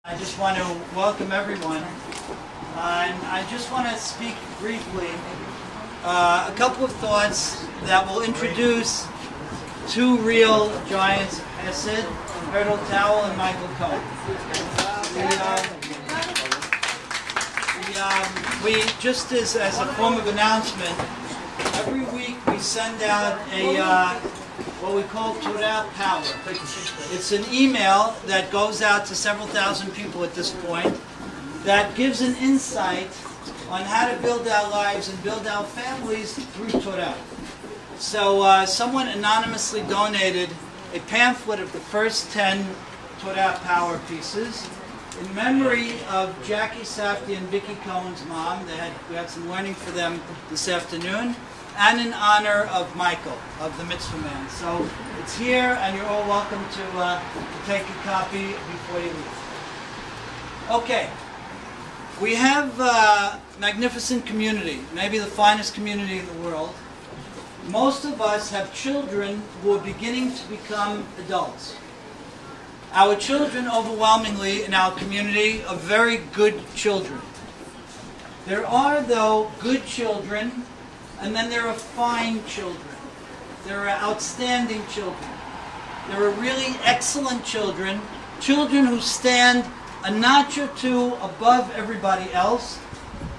I just want to welcome everyone, and I just want to speak briefly a couple of thoughts that will introduce two real giants of Hesed, Herdal Towel and Michael Cohen. We just as a form of announcement, every week we send out a what we call Torah Power. It's an email that goes out to several thousand people at this point that gives an insight on how to build our lives and build our families through Torah. So someone anonymously donated a pamphlet of the first 10 Torah Power pieces in memory of Jackie Safdie and Vicky Cohen's mom. We had some learning for them this afternoon, and in honor of Michael, of the Mitzvah man. So it's here, and you're all welcome to take a copy before you leave. Okay, we have a magnificent community, maybe the finest community in the world. Most of us have children who are beginning to become adults. Our children, overwhelmingly in our community, are very good children. There are, though, good children, and then there are fine children. There are outstanding children. There are really excellent children, children who stand a notch or two above everybody else,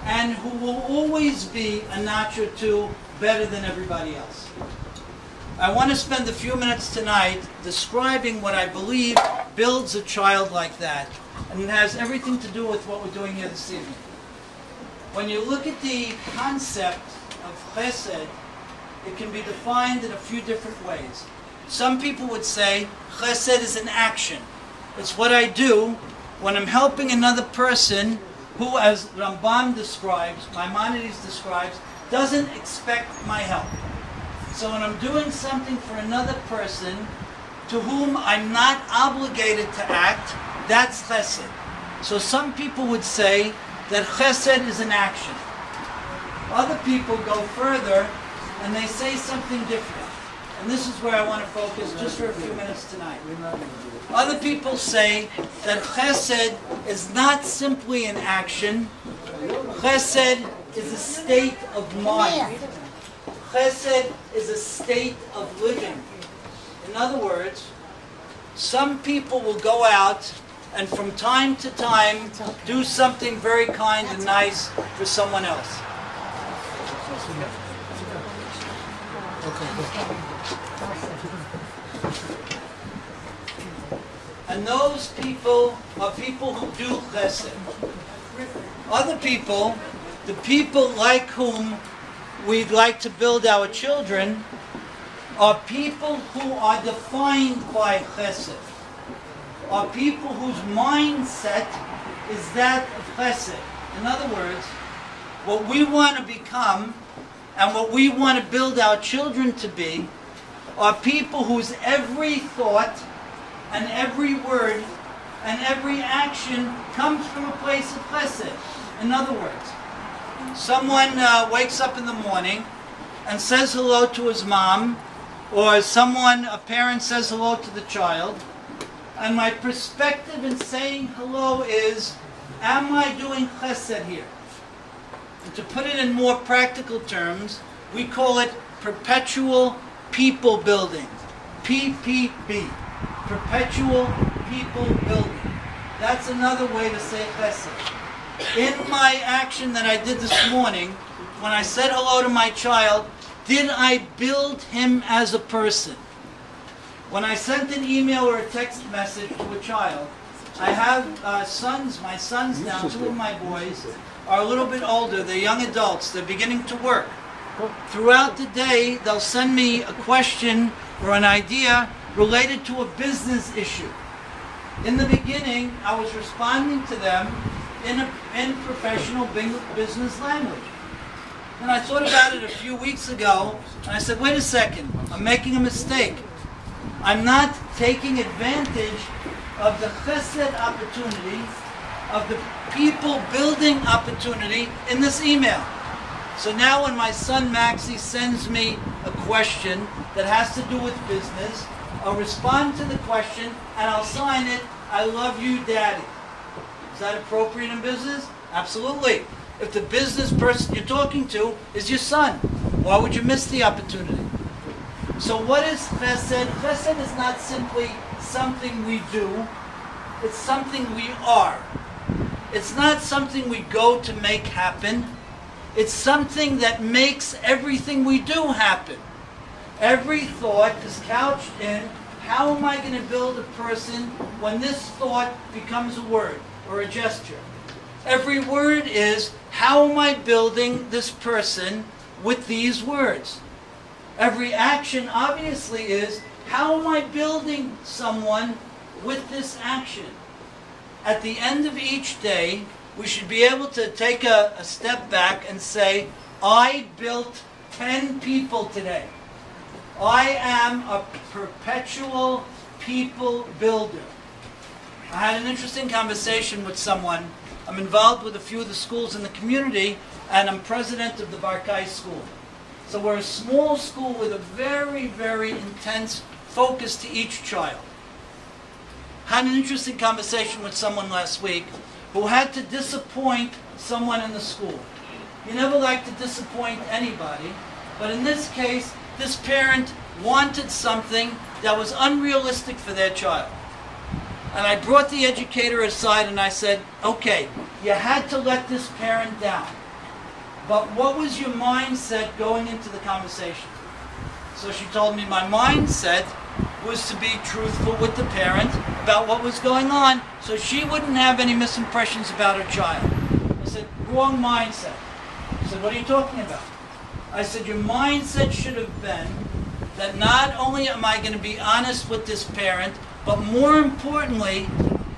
and who will always be a notch or two better than everybody else. I want to spend a few minutes tonight describing what I believe builds a child like that, and it has everything to do with what we're doing here this evening. When you look at the concept of Chesed, it can be defined in a few different ways. Some people would say Chesed is an action. It's what I do when I'm helping another person who, as Rambam describes, Maimonides describes, doesn't expect my help. So when I'm doing something for another person to whom I'm not obligated to act, that's Chesed. So some people would say that Chesed is an action. Other people go further and they say something different. And this is where I want to focus just for a few minutes tonight. Other people say that Chesed is not simply an action. Chesed is a state of mind. Chesed is a state of living. In other words, some people will go out and from time to time do something very kind and nice for someone else. And those people are people who do chesed. Other people, the people like whom we'd like to build our children, are people who are defined by chesed. Are people whose mindset is that of chesed. In other words, what we want to become and what we want to build our children to be are people whose every thought and every word and every action comes from a place of chesed. In other words, someone wakes up in the morning and says hello to his mom, or a parent says hello to the child, and my perspective in saying hello is, am I doing chesed here? And to put it in more practical terms, we call it perpetual people building. PPB. Perpetual people building. That's another way to say chesed. In my action that I did this morning, when I said hello to my child, did I build him as a person? When I sent an email or a text message to a child, I have sons, my sons now, two of my boys, are a little bit older, they're young adults, they're beginning to work. Throughout the day, they'll send me a question or an idea related to a business issue. In the beginning, I was responding to them in professional business language. And I thought about it a few weeks ago, and I said, wait a second, I'm making a mistake. I'm not taking advantage of the chesed opportunity, of the people building opportunity in this email. So now when my son Maxie sends me a question that has to do with business, I'll respond to the question and I'll sign it, I love you, Daddy. Is that appropriate in business? Absolutely. If the business person you're talking to is your son, why would you miss the opportunity? So what is chesed? Chesed is not simply something we do. It's something we are. It's not something we go to make happen. It's something that makes everything we do happen. Every thought is couched in, how am I going to build a person when this thought becomes a word or a gesture? Every word is, how am I building this person with these words? Every action obviously is, how am I building someone with this action? At the end of each day, we should be able to take a step back and say, I built 10 people today. I am a perpetual people builder. I had an interesting conversation with someone. I'm involved with a few of the schools in the community, and I'm president of the Barkai School. So we're a small school with a very, very intense focus to each child. Had an interesting conversation with someone last week who had to disappoint someone in the school. You never like to disappoint anybody, but in this case, this parent wanted something that was unrealistic for their child. And I brought the educator aside and I said, okay, you had to let this parent down. But what was your mindset going into the conversation? So she told me my mindset was to be truthful with the parent about what was going on so she wouldn't have any misimpressions about her child. I said, wrong mindset. She said, what are you talking about? I said, your mindset should have been that not only am I going to be honest with this parent, but more importantly,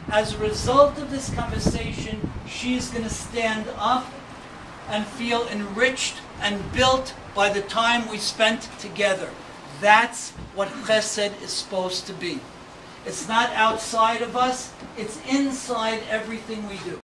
as a result of this conversation, she's going to stand up and feel enriched and built by the time we spent together. That's what chesed is supposed to be. It's not outside of us, it's inside everything we do.